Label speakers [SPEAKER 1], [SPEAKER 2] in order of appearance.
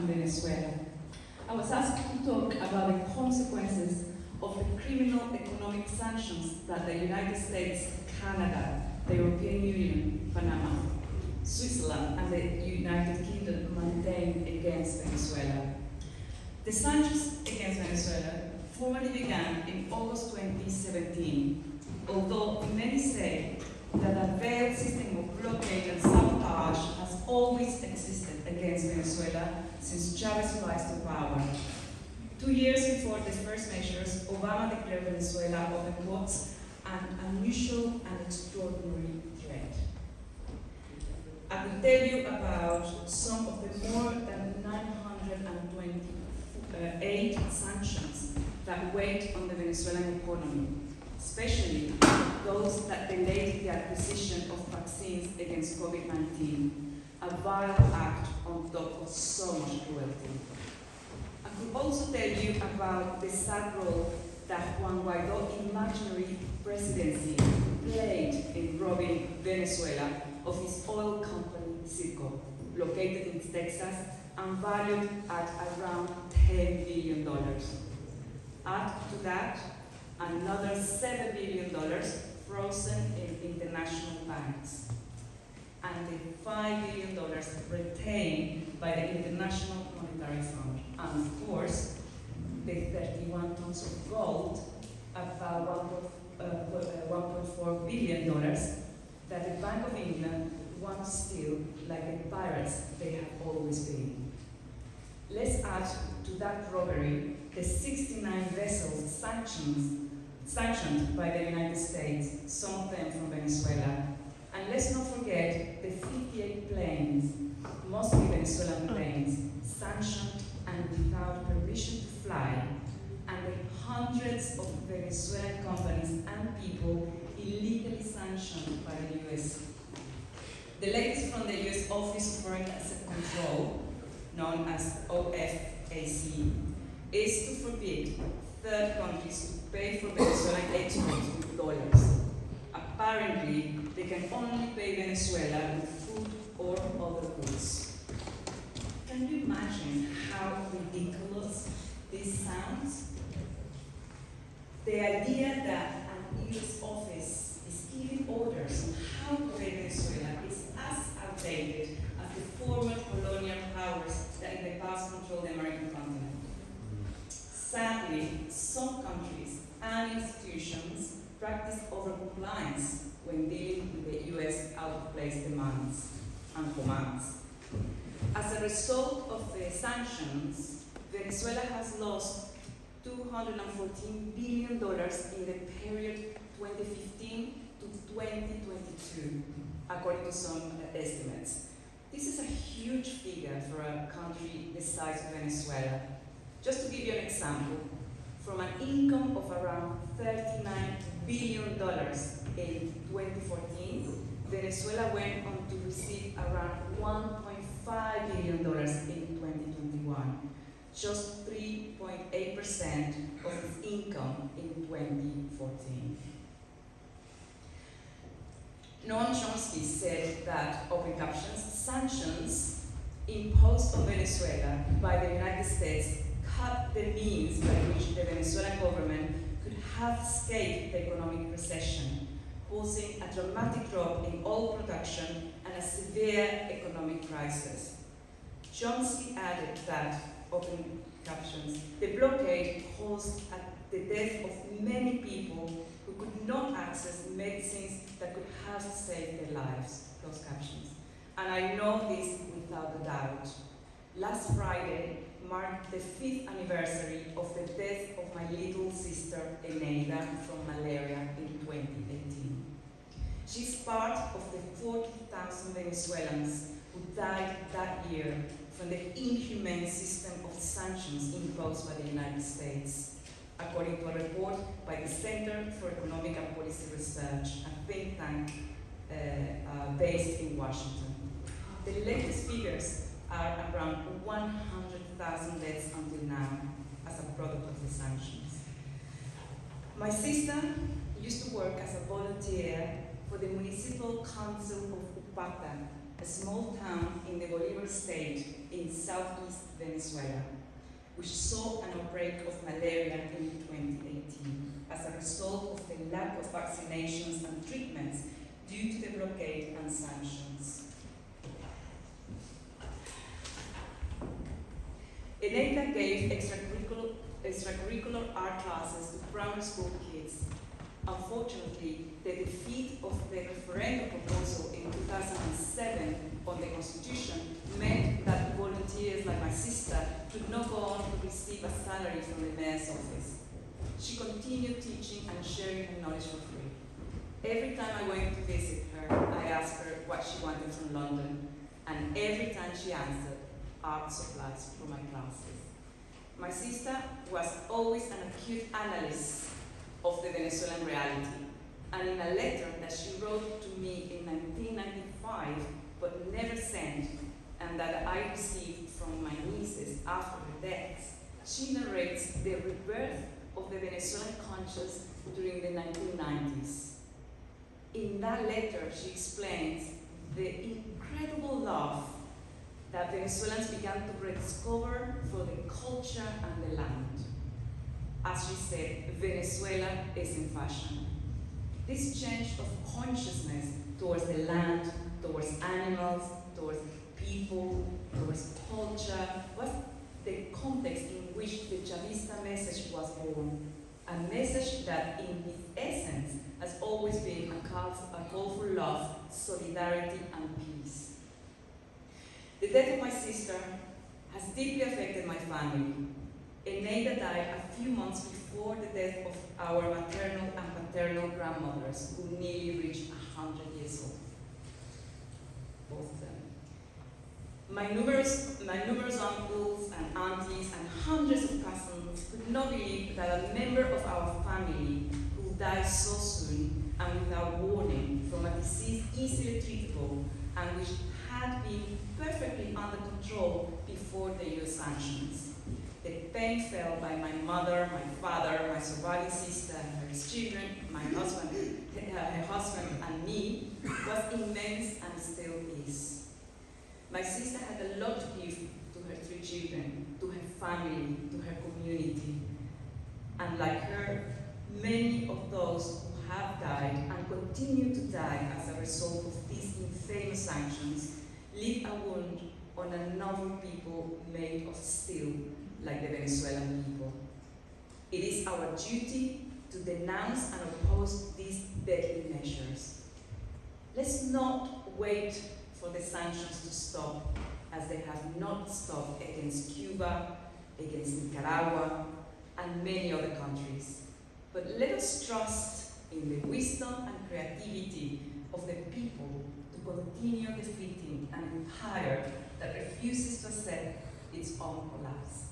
[SPEAKER 1] and Venezuela. I was asked to talk about the consequences of the criminal economic sanctions that the United States, Canada, the European Union, Panama, Switzerland, and the United Kingdom maintain against Venezuela. The sanctions against Venezuela formally began in August 2017, although many say that a veiled system of blockade and sabotage has always existed against Venezuela since Chavez's rise to power. 2 years before the first measures, Obama declared Venezuela, open quotes, an unusual and extraordinary threat. I will tell you about some of the more than 928 sanctions that weighed on the Venezuelan economy, especially those that delayed the acquisition of vaccines against COVID-19, a vile act on top of so much cruelty. I could also tell you about the sad role that Juan Guaido's imaginary presidency played in robbing Venezuela of its oil company, Citgo, located in Texas and valued at around $10 billion. Add to that another $7 billion frozen in international banks, and the $5 billion retained by the International Monetary Fund, and of course, the 31 tons of gold, about $1.4 billion, that the Bank of England wants to steal like the pirates they have always been. Let's add to that robbery the 69 vessels sanctioned by the United States, some of them from Venezuela. And let's not forget the 58 planes, mostly Venezuelan planes, sanctioned and without permission to fly, and the hundreds of Venezuelan companies and people illegally sanctioned by the US. The latest from the US Office of Foreign Asset Control, known as OFAC, is to forbid third countries to pay for Venezuelan exports with dollars. Apparently, they can only pay Venezuela with food or other goods. Can you imagine how ridiculous this sounds? The idea that an US office is giving orders on how to pay Venezuela is as outdated as the former colonial powers that in the past controlled the American continent. Sadly, some countries and institutions practice overcompliance when dealing with the US out-of-place demands and commands. As a result of the sanctions, Venezuela has lost $214 billion in the period 2015 to 2022, according to some estimates. This is a huge figure for a country the size of Venezuela. Just to give you an example, from an income of around $39 billion in 2014, Venezuela went on to receive around $1.5 billion in 2021, just 3.8% of its income in 2014. Noam Chomsky said that, open captions, sanctions imposed on Venezuela by the United States cut the means by which the Venezuelan government could have escaped the economic recession, causing a dramatic drop in oil production and a severe economic crisis. Chomsky added that, open captions, the blockade caused the death of many people who could not access medicines that could have saved their lives, close captions. And I know this without a doubt. Last Friday marked the 5th anniversary of the death of my little sister Eneida from malaria in 2018. She's part of the 40,000 Venezuelans who died that year from the inhumane system of sanctions imposed by the United States, according to a report by the Center for Economic and Policy Research, a think tank based in Washington. The latest figures are around 100,000 deaths until now as a product of the sanctions. My sister used to work as a volunteer for the Municipal Council of Upata, a small town in the Bolívar state in southeast Venezuela, which saw an outbreak of malaria in 2018 as a result of the lack of vaccinations and treatments due to the blockade and sanctions. Eneida gave extracurricular art classes to primary school kids. Unfortunately, the defeat of the referendum proposal in 2007 on the Constitution meant that volunteers like my sister could not go on to receive a salary from the mayor's office. She continued teaching and sharing her knowledge for free. Every time I went to visit her, I asked her what she wanted from London, and every time she answered, art supplies for my classes. My sister was always an acute analyst of the Venezuelan reality, and in a letter that she wrote to me in 1995 but never sent, and that I received from my nieces after her deaths, she narrates the rebirth of the Venezuelan conscience during the 1990s. In that letter, she explains the incredible love that Venezuelans began to rediscover for the culture and the land. As she said, Venezuela is in fashion. This change of consciousness towards the land, towards animals, towards people, towards culture, was the context in which the Chavista message was born. A message that in its essence has always been a call for love, solidarity, and peace. The death of my sister has deeply affected my family. Eneida died a few months before the death of our maternal and paternal grandmothers, who nearly reached 100 years old. Both of them. My numerous uncles and aunties and hundreds of cousins could not believe that a member of our family who died so soon and without warning from a disease easily treatable and which had been perfectly under control before the US sanctions. The pain felt by my mother, my father, my surviving sister, her children, her husband, and me was immense and still is. My sister had a lot to give to her 3 children, to her family, to her community. And like her, many of those who have died and continue to die as a result of these infamous sanctions leave a wound on a number of people made of steel, like the Venezuelan people. It is our duty to denounce and oppose these deadly measures. Let's not wait for the sanctions to stop, as they have not stopped against Cuba, against Nicaragua, and many other countries. But let us trust in the wisdom and creativity of the people to continue defeating an empire that refuses to accept its own collapse.